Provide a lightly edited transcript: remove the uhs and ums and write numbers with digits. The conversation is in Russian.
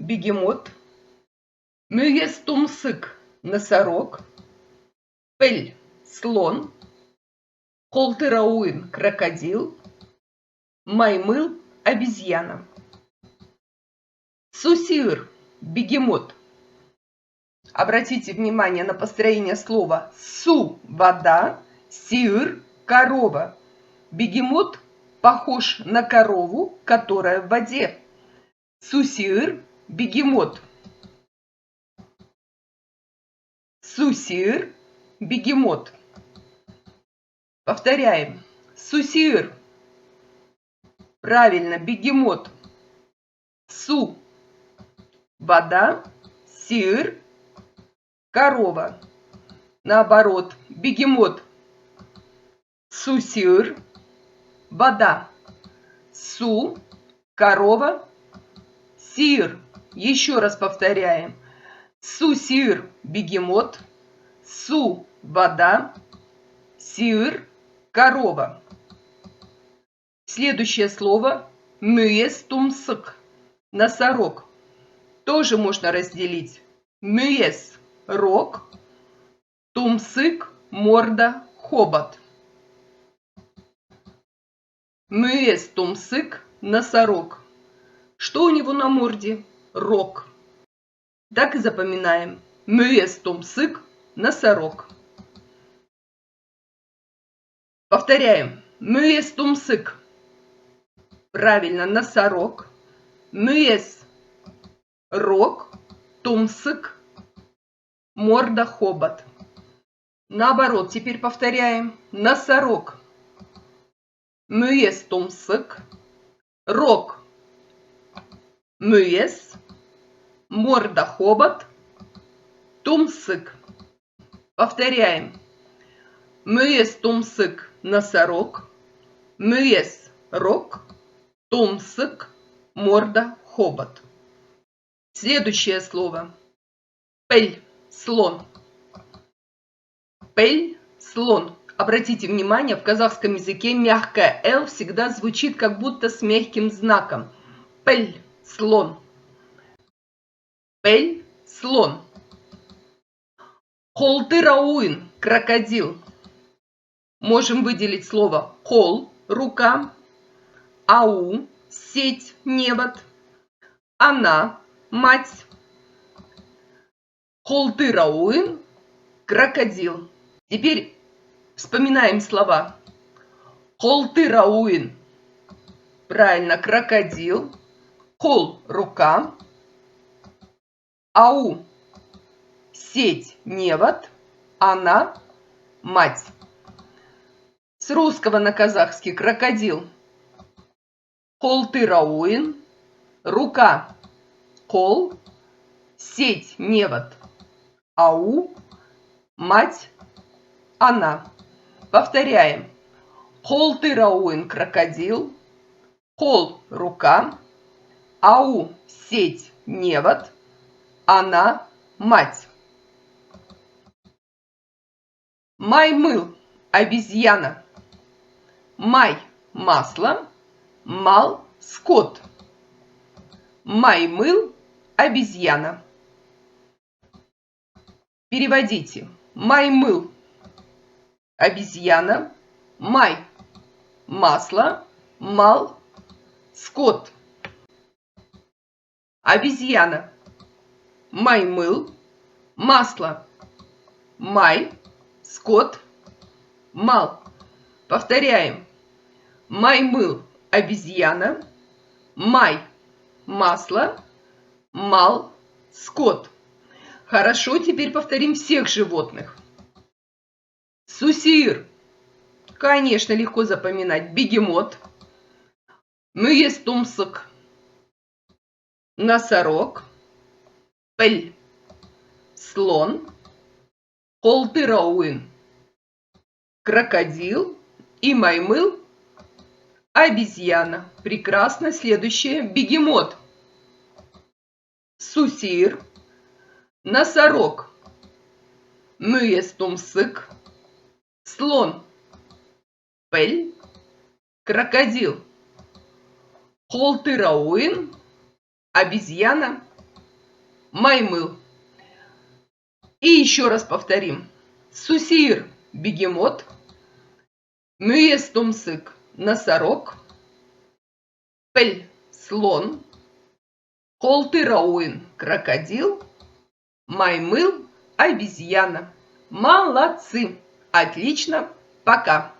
бегемот. Мүйес-тумсык – носорог. Пель – слон. Холтырауин – крокодил. Маймыл – обезьяна. Сусир – бегемот. Обратите внимание на построение слова «су» – вода, «сир» – корова. Бегемот похож на корову, которая в воде. Сусир – бегемот. Сусир – бегемот. Повторяем. Сусир. Правильно, бегемот. Су – вода, сир – корова. Наоборот, бегемот. Сусир – вода, су – корова, сир. Еще раз повторяем. Сусир – бегемот, су – вода, сир – корова. Следующее слово – мүйес-тумсык – носорог. Тоже можно разделить. Мүйес – рог, тумсык – морда, хобот. Мүйес-тумсык – носорог. Что у него на морде? Рог. Так и запоминаем. Мүйес-тумсык – носорог. Повторяем. Мүйес-тумсык. Правильно, носорог. Мүйес – рог, тумсык – морда, хобот. Наоборот, теперь повторяем. Носорог. Мүйес-тумсык. Рог. Мүйес. Морда, хобот. Тумсык. Повторяем. Мүйес-тумсык – носорог. Мүйес – рог. Тумсык – морда, хобот. Следующее слово. Пель – слон. Пель – слон. Обратите внимание, в казахском языке мягкое «л» всегда звучит как будто с мягким знаком. Пель – слон. Пель – слон. Холтырауин – крокодил. Можем выделить слово «хол» – рука, «ау» – сеть, невод, «она» – мать. Холтырауин – крокодил. Теперь вспоминаем слова. Холтырауин – правильно, крокодил. Хол – рука. Ау – сеть, невод. Она – мать. С русского на казахский крокодил. Холтырауин – рука. Хол – сеть, невод. Ау – мать. Она. Повторяем. Холтырауин – крокодил. Хол – рука. Ау – сеть, невод. Она – мать. Маймыл – обезьяна. Май – масло. Мал – скот. Маймыл – обезьяна. Переводите. Маймыл – обезьяна. Май – масло. Мал – скот. Обезьяна. Маймыл. Масло. Май. Скот. Мал. Повторяем. Маймыл – обезьяна. Май – масло. Мал – скот. Хорошо, теперь повторим всех животных. Сусир. Конечно, легко запоминать. Бегемот. Мүйес-тумсык. Носорог. Пель. Слон. Холтырауин. Крокодил. И маймыл. Обезьяна. Прекрасно. Следующее. Бегемот. Сусир. Носорог. Мүйес-тумсык. Слон. Пель. Крокодил. Холтырауин. Обезьяна. маймыл. И еще раз повторим. Сусир – бегемот, мюестумсык – носорог, пель – слон, холтырауин – крокодил, маймыл – обезьяна. Молодцы! Отлично! Пока!